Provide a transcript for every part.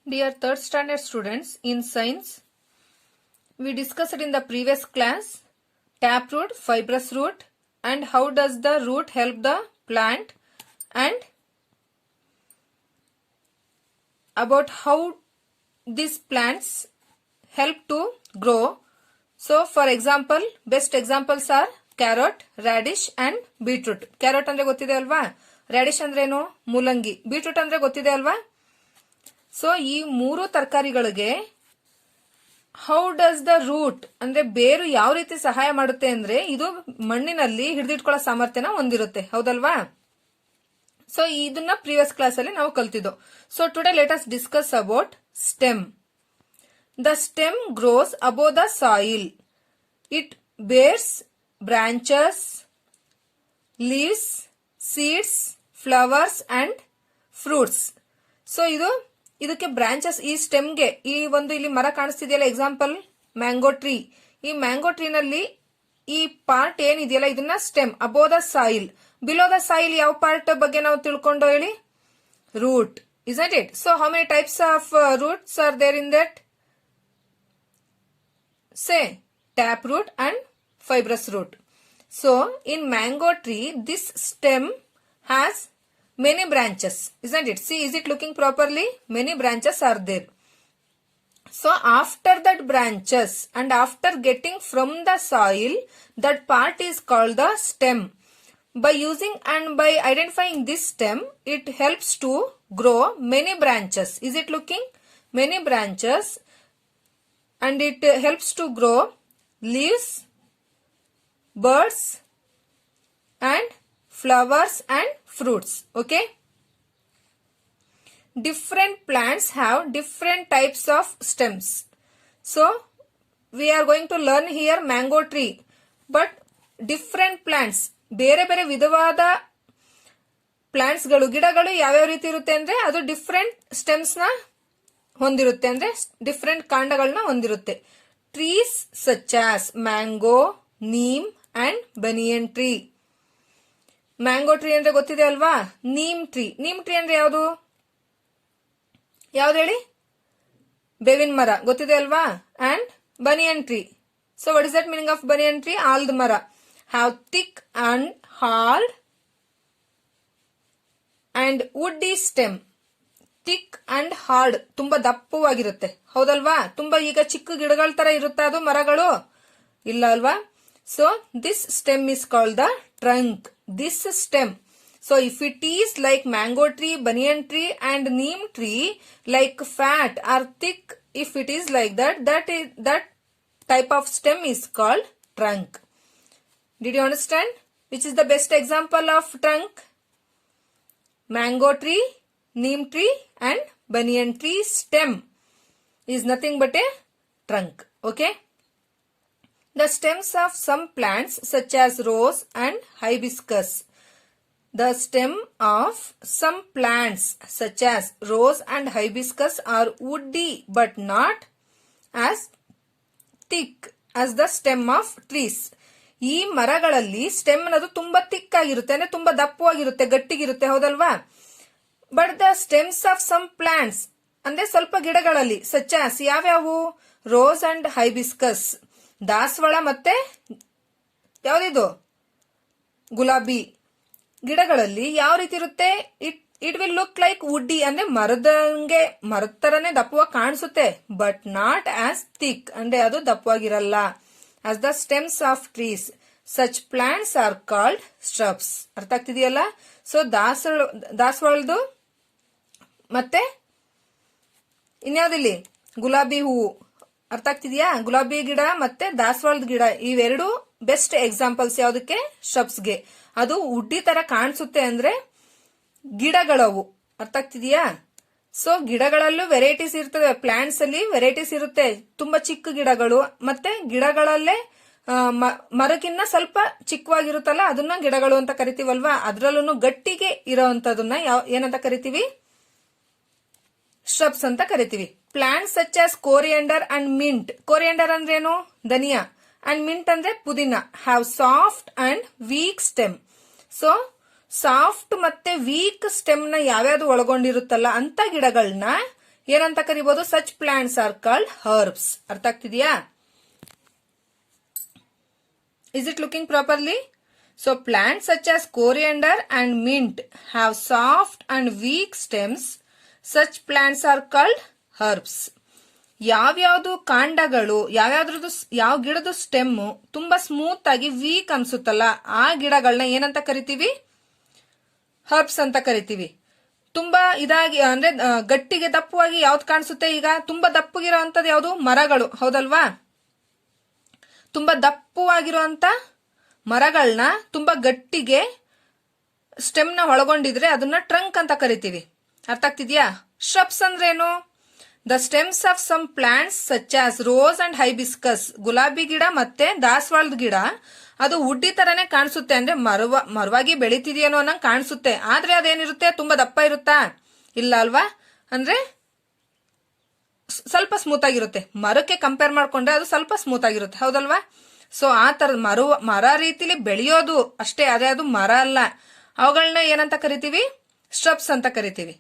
Dear third standard students, in science, we discussed in the previous class taproot, fibrous root, and how does the root help the plant, and about how these plants help to grow. So, for example, best examples are carrot, radish and beetroot. Carrot andre gottide alva, radish andre eno ಮೂಲಂಗಿ, beetroot andre gottide alva. So ಈ ಮೂರು ತರಕಾರಿಗಳಿಗೆ how does the root ಅಂದ್ರೆ ಬೇರು ಯಾವ ರೀತಿ ಸಹಾಯ ಮಾಡುತ್ತೆ ಅಂದ್ರೆ ಇದು ಮಣ್ಣಿನಲ್ಲಿ ಹಿಡಿದಿಟ್ಕೊಳ್ಳೋ ಸಾಮರ್ಥ್ಯನ ಹೊಂದಿರುತ್ತೆ, ಹೌದಲ್ವಾ? ಸೊ ಇದನ್ನ ಪ್ರೀವಿಯಸ್ ಕ್ಲಾಸ್ ಅಲ್ಲಿ ನಾವು ಕಲ್ತಿದ್ದು. So today let us discuss about stem. The stem grows above the soil. It bears branches, leaves, seeds, flowers and fruits. So ಇದಕ್ಕೆ ಬ್ರಾಂಚಸ್, ಈ ಸ್ಟೆಮ್ಗೆ ಈ ಒಂದು ಇಲ್ಲಿ ಮರ ಕಾಣಿಸ್ತಿದೆಯಲ್ಲ, ಎಕ್ಸಾಂಪಲ್ ಮ್ಯಾಂಗೋ ಟ್ರೀ. ಈ ಮ್ಯಾಂಗೋ ಟ್ರೀನಲ್ಲಿ ಈ ಪಾರ್ಟ್ ಏನಿದೆಯಲ್ಲ ಇದನ್ನ stem. Above the soil, below the soil ಯಾವ ಪಾರ್ಟ್ ಬಗ್ಗೆ ನಾವು ತಿಳ್ಕೊಂಡು ಹೇಳಿ? Root, isn't it? So how many types of roots are there in that? Say taproot and fibrous root. So in mango tree this stem has many branches, isn't it? See, is it looking properly? Many branches are there. So after that branches and after getting from the soil, that part is called the stem. By using and by identifying this stem, it helps to grow many branches. Is it looking? Many branches, and it helps to grow leaves, birds and flowers and fruits. Okay, different plants have different types of stems. So we are going to learn here mango tree, but different plants, ಬೇರೆ ಬೇರೆ ವಿಧವಾದ plants ಗಳು, ಗಿಡಗಳು ಯಾವ್ಯಾವ ರೀತಿ ಇರುತ್ತೆ ಅಂದ್ರೆ ಅದು ಡಿಫ್ರೆಂಟ್ ಸ್ಟೆಮ್ಸ್ ನ ಹೊಂದಿರುತ್ತೆ, ಅಂದ್ರೆ ಡಿಫ್ರೆಂಟ್ ಕಾಂಡಗಳನ್ನ ಹೊಂದಿರುತ್ತೆ. Trees such as mango, neem and banian tree. Mango tree ಅಂದ್ರೆ ಗೊತ್ತಿದೆ ಅಲ್ವಾ? ನೀಮ್ ಟ್ರೀ ಅಂದ್ರೆ ಯಾವುದು ಹೇಳಿ? ಬೇವಿನ ಮರ, ಗೊತ್ತಿದೆ ಅಲ್ವಾ? And banian tree. So what is that meaning of banian tree? ಆಲದ ಮರ. Have thick and hard and ವುಡ್ಡಿ stem. Thick and hard, ತುಂಬಾ ದಪ್ಪವಾಗಿರುತ್ತೆ, ಹೌದಲ್ವಾ? ತುಂಬಾ ಈಗ ಚಿಕ್ಕ ಗಿಡಗಳ ತರ ಇರುತ್ತಾ ಅದು ಮರಗಳು? ಇಲ್ಲ ಅಲ್ವಾ? So this stem is called the trunk. This stem. So if it is like mango tree, banyan tree and neem tree, like fat or thick, if it is like that type of stem is called trunk. Did you understand? Which is the best example of trunk? Mango tree, neem tree and banyan tree stem is nothing but a trunk. Okay? The stems of some plants such as rose and hibiscus. The stem of some plants such as rose and hibiscus are woody but not as thick as the stem of trees. ಈ ಮರಗಳಲ್ಲಿ stem ಅನ್ನೋದು ತುಂಬಾ thick ಆಗಿರುತ್ತೆ, ಅಂದ್ರೆ ತುಂಬಾ ದಪ್ಪವಾಗಿರುತ್ತೆ, ಗಟ್ಟಿಗಿರುತ್ತೆ, ಹೌದಲ್ವಾ? But the stems of some plants ಅಂದ್ರೆ ಸ್ವಲ್ಪ ಗಿಡಗಳಲ್ಲಿ ಸಚ್ ಆಸ್ ಯಾವ್ಯಾವು? ರೋಸ್ ಅಂಡ್ ಹೈಬಿಸ್ಕಸ್, ದಾಸವಾಳ ಮತ್ತೆ ಯಾವ್ದಿದು ಗುಲಾಬಿ ಗಿಡಗಳಲ್ಲಿ ಯಾವ ರೀತಿ ಇರುತ್ತೆ? It will look like woody, ಅಂದ್ರೆ ಮರದ ತರನೇ ದಪ್ಪವಾಗಿ ಕಾಣಿಸುತ್ತೆ, ಬಟ್ ನಾಟ್ ಆಸ್ ಥಿಕ್, ಅಂದ್ರೆ ಅದು ದಪ್ಪವಾಗಿರಲ್ಲ. As the stems of trees such plants are called shrubs. ಅರ್ಥ ಆಗ್ತಿದೆಯಲ್ಲ? ಸೊ ದಾಸವಾಳದು ಮತ್ತೆ ಇನ್ಯಾವ್ದಿಲ್ಲಿ ಗುಲಾಬಿ ಹೂವು, ಅರ್ಥ ಆಗ್ತಿದ್ಯಾ? ಗುಲಾಬಿ ಗಿಡ ಮತ್ತೆ ದಾಸವಾಳದ ಗಿಡ ಇವೆರಡು ಬೆಸ್ಟ್ ಎಕ್ಸಾಂಪಲ್ಸ್. ಯಾವ್ದಕ್ಕೆ? ಶ್ರಬ್ಸ್ಗೆ. ಅದು ಉಡ್ಡಿ ತರ ಕಾಣಿಸುತ್ತೆ ಅಂದ್ರೆ ಗಿಡಗಳವು, ಅರ್ಥ ಆಗ್ತಿದ್ಯಾ? ಸೊ ಗಿಡಗಳಲ್ಲೂ ವೆರೈಟೀಸ್ ಇರ್ತವೆ, ಪ್ಲಾಂಟ್ಸ್ ಅಲ್ಲಿ ವೆರೈಟೀಸ್ ಇರುತ್ತೆ. ತುಂಬಾ ಚಿಕ್ಕ ಗಿಡಗಳು ಮತ್ತೆ ಗಿಡಗಳಲ್ಲೇ ಮರಕ್ಕಿನ್ನ ಸ್ವಲ್ಪ ಚಿಕ್ಕವಾಗಿರುತ್ತಲ್ಲ ಅದನ್ನ ಗಿಡಗಳು ಅಂತ ಕರಿತೀವಲ್ವಾ? ಅದ್ರಲ್ಲೂ ಗಟ್ಟಿಗೆ ಇರೋಂತದನ್ನ ಏನಂತ ಕರಿತೀವಿ? ಶ್ರಬ್ಸ್ ಅಂತ ಕರಿತೀವಿ. Plants such as coriander and mint. Coriander ಅಂದ್ರೆ ಏನು? ಧನಿಯಾ. ಅಂಡ್ ಮಿಂಟ್ ಅಂದ್ರೆ ಪುದೀನ. Have soft and weak stem. So soft ಮತ್ತೆ ವೀಕ್ ಸ್ಟೆಮ್ ನ ಯಾವ್ಯಾವ್ದು ಒಳಗೊಂಡಿರುತ್ತಲ್ಲ ಅಂತ ಗಿಡಗಳನ್ನ ಏನಂತ ಕರಿಬಹುದು? Such plants are called herbs. ಅರ್ಥ ಆಗ್ತಿದ್ಯಾ? Is it looking properly? So plants such as coriander and mint have soft and weak stems. Such plants are called herbs. ಯಾವ್ಯಾವ್ದು ಕಾಂಡಗಳು, ಯಾವ ಗಿಡದ ಸ್ಟೆಮ್ ತುಂಬಾ ಸ್ಮೂತ್ ಆಗಿ ವೀಕ್ ಅನ್ಸುತ್ತಲ್ಲ, ಆ ಗಿಡಗಳನ್ನ ಏನಂತ ಕರಿತೀವಿ? ಹರ್ಬ್ಸ್ ಅಂತ ಕರಿತೀವಿ. ತುಂಬಾ ಇದಾಗಿ ಅಂದ್ರೆ ಗಟ್ಟಿಗೆ ದಪ್ಪವಾಗಿ ಯಾವ್ದು ಕಾಣಿಸುತ್ತೆ? ಈಗ ತುಂಬಾ ದಪ್ಪಗಿರೋ ಅಂತದ್ ಯಾವ್ದು? ಮರಗಳು, ಹೌದಲ್ವಾ? ತುಂಬಾ ದಪ್ಪವಾಗಿರುವಂತ ಮರಗಳನ್ನ ತುಂಬಾ ಗಟ್ಟಿಗೆ ಸ್ಟೆಮ್ ನ ಒಳಗೊಂಡಿದ್ರೆ ಅದನ್ನ ಟ್ರಂಕ್ ಅಂತ ಕರಿತೀವಿ. ಅರ್ಥ ಆಗ್ತಿದ್ಯಾ? ಶ್ರಬ್ಸ್ ಅಂದ್ರೇನು? The stems of some plants such as rose and hibiscus. ಗುಲಾಬಿ ಗಿಡ ಮತ್ತೆ ದಾಸವಾಳದ ಗಿಡ ಅದು ಉಡ್ಡಿ ತರನೇ ಕಾಣಿಸುತ್ತೆ, ಅಂದ್ರೆ ಮರವಾಗಿ ಬೆಳಿತಿದೆಯೇನೋ ಅನ್ನಂಗ್ ಕಾಣಿಸುತ್ತೆ. ಆದ್ರೆ ಅದೇನಿರುತ್ತೆ? ತುಂಬಾ ದಪ್ಪ ಇರುತ್ತಾ? ಇಲ್ಲ ಅಲ್ವಾ? ಅಂದ್ರೆ ಸ್ವಲ್ಪ ಸ್ಮೂತ್ ಆಗಿರುತ್ತೆ. ಮರಕ್ಕೆ ಕಂಪೇರ್ ಮಾಡ್ಕೊಂಡ್ರೆ ಅದು ಸ್ವಲ್ಪ ಸ್ಮೂತ್ ಆಗಿರುತ್ತೆ, ಹೌದಲ್ವಾ? ಸೊ ಆ ತರದ ಮರ ರೀತಿಲಿ ಬೆಳೆಯೋದು ಅಷ್ಟೇ, ಅದೇ ಅದು ಮರ ಅಲ್ಲ. ಅವುಗಳನ್ನ ಏನಂತ ಕರಿತೀವಿ? ಸ್ಟ್ರಬ್ಸ್ ಅಂತ ಕರಿತೀವಿ.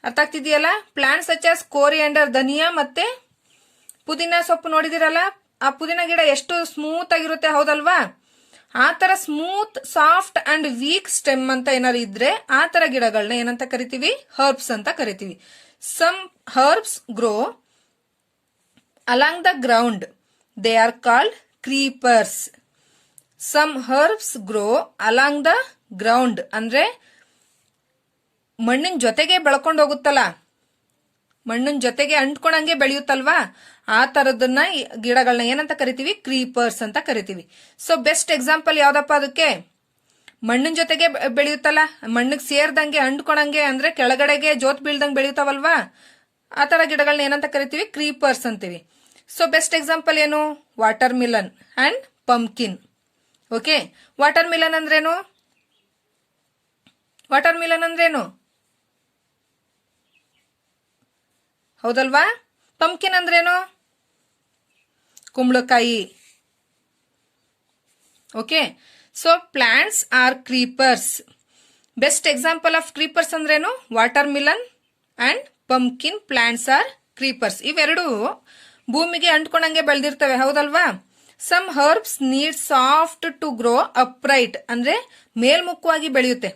ಅರ್ಥ ಆಗ್ತಿದೆಯಲ್ಲ? ಪ್ಲಾಂಟ್ಸ್ ಸಚ್ ಆಸ್ ಕೋರಿಯಾಂಡರ್, ಧನಿಯಾ ಮತ್ತೆ ಪುದೀನ ಸೊಪ್ಪು ನೋಡಿದಿರಲ್ಲ, ಆ ಪುದೀನ ಗಿಡ ಎಷ್ಟು ಸ್ಮೂತ್ ಆಗಿರುತ್ತೆ, ಹೌದಲ್ವಾ? ಆ ತರ smooth, soft and weak stem ಅಂತ ಏನಾದ್ರು ಇದ್ರೆ ಆ ತರ ಗಿಡಗಳನ್ನ ಏನಂತ ಕರಿತೀವಿ? ಹರ್ಬ್ಸ್ ಅಂತ ಕರಿತೀವಿ. Some herbs grow along the ground. They are called creepers. Some herbs grow along the ground. ಅಂದ್ರೆ ಮಣ್ಣಿನ ಜೊತೆಗೆ ಬೆಳ್ಕೊಂಡು ಹೋಗುತ್ತಲ್ಲ, ಮಣ್ಣಿನ ಜೊತೆಗೆ ಅಂಟ್ಕೊಂಡಂಗೆ ಬೆಳೆಯುತ್ತಲ್ವಾ, ಆ ತರದನ್ನ ಗಿಡಗಳನ್ನ ಏನಂತ ಕರಿತೀವಿ? ಕ್ರೀಪರ್ಸ್ ಅಂತ ಕರಿತೀವಿ. ಸೊ ಬೆಸ್ಟ್ ಎಕ್ಸಾಂಪಲ್ ಯಾವ್ದಪ್ಪ ಅದಕ್ಕೆ? ಮಣ್ಣಿನ ಜೊತೆಗೆ ಬೆಳೆಯುತ್ತಲ್ಲ, ಮಣ್ಣಿಗೆ ಸೇರ್ದಂಗೆ ಅಂಟ್ಕೊಳಂಗೆ, ಅಂದ್ರೆ ಕೆಳಗಡೆಗೆ ಜೋತ್ ಬೀಳ್ದಂಗೆ ಬೆಳೆಯುತ್ತಾವಲ್ವಾ, ಆ ತರ ಗಿಡಗಳನ್ನ ಏನಂತ ಕರಿತೀವಿ? ಕ್ರೀಪರ್ಸ್ ಅಂತೀವಿ. ಸೊ ಬೆಸ್ಟ್ ಎಕ್ಸಾಂಪಲ್ ಏನು? Watermelon and pumpkin. Okay, watermelon ಅಂದ್ರೇನು? ವಾಟರ್ ಮಿಲನ್ ಅಂದ್ರೇನು? ಹೌದಲ್ವಾ? ಪಂಪ್ಕಿನ್ ಅಂದ್ರೇನು? ಕುಂಬಳಕಾಯಿ. Okay, so plants are creepers. Best example of creepers ಅಂದ್ರೇನು? Watermelon and pumpkin plants are creepers. ಇವೆರಡು ಭೂಮಿಗೆ ಅಂಟ್ಕೊಂಡಂಗೆ ಬೆಳೆದಿರ್ತವೆ, ಹೌದಲ್ವಾ? Some herbs need soft to grow upright, ಅಂದ್ರೆ ಮೇಲ್ಮುಖವಾಗಿ ಬೆಳೆಯುತ್ತೆ.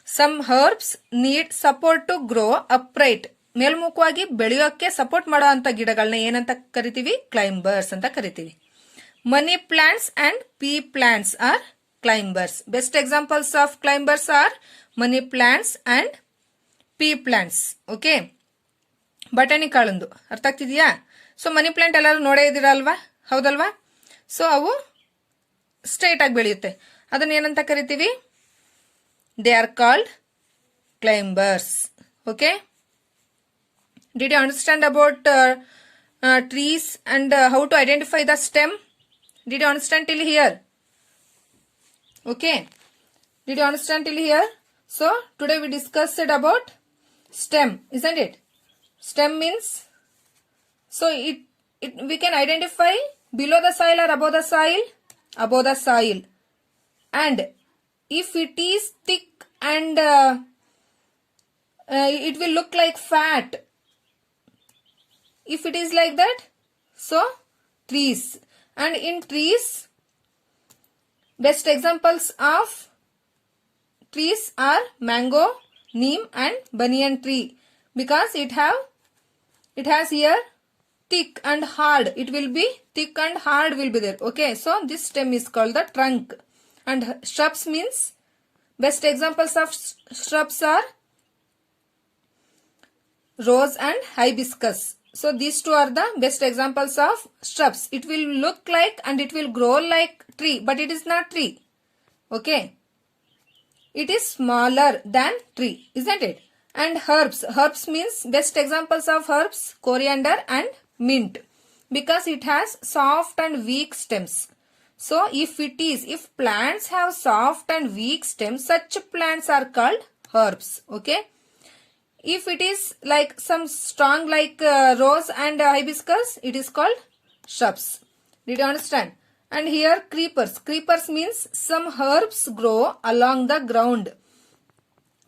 Some herbs need support to grow upright, ಮೇಲ್ಮುಖವಾಗಿ ಬೆಳೆಯೋಕೆ ಸಪೋರ್ಟ್ ಮಾಡೋ ಅಂತ ಗಿಡಗಳನ್ನ ಏನಂತ ಕರಿತೀವಿ? ಕ್ಲೈಂಬರ್ಸ್ ಅಂತ ಕರಿತೀವಿ. Money plants and pea plants are climbers. Best examples of climbers are money plants and pea plants. Okay, ಬಟಾಣಿ ಕಾಳಂದು ಅರ್ಥ ಆಗ್ತಿದ್ಯಾ? ಸೊ ಮನಿ ಪ್ಲಾಂಟ್ ಎಲ್ಲರೂ ನೋಡೇ ಇದ್ದೀರಾ ಅಲ್ವಾ, ಹೌದಲ್ವಾ? ಸೊ ಅವು ಸ್ಟ್ರೈಟ್ ಆಗಿ ಬೆಳೆಯುತ್ತೆ, ಅದನ್ನ ಏನಂತ ಕರಿತೀವಿ? They are called climbers. Okay, did you understand about trees and how to identify the stem? Did you understand till here? Okay, did you understand till here? So today we discussed about stem, isn't it? Stem means, so it we can identify below the soil or above the soil? Above the soil. And if it is thick and it will look like fat. If it is like that, so trees. And in trees, best examples of trees are mango, neem and banyan tree, because it has here thick and hard. It will be thick and hard will be there. Okay, so this stem is called the trunk. And shrubs means, best examples of shrubs are rose and hibiscus. So these two are the best examples of shrubs. It will look like and it will grow like tree, but it is not tree. Okay, it is smaller than tree, isn't it? And herbs means, best examples of herbs, coriander and mint, because it has soft and weak stems. So if plants have soft and weak stems, such plants are called herbs. Okay, if it is like some strong like rose and hibiscus, it is called shrubs. Did you understand? And here creepers means some herbs grow along the ground.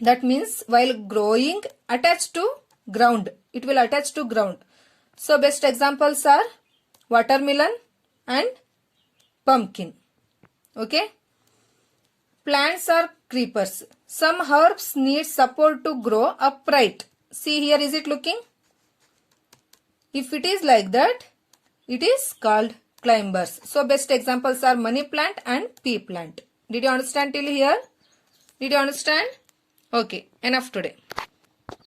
That means while growing attached to ground. It will attach to ground. So best examples are watermelon and pumpkin. Okay. Plants are creepers. Some herbs need support to grow upright. See here, is it looking? If it is like that, it is called climbers. So best examples are money plant and pea plant. Did you understand till here? Did you understand? Okay, enough today.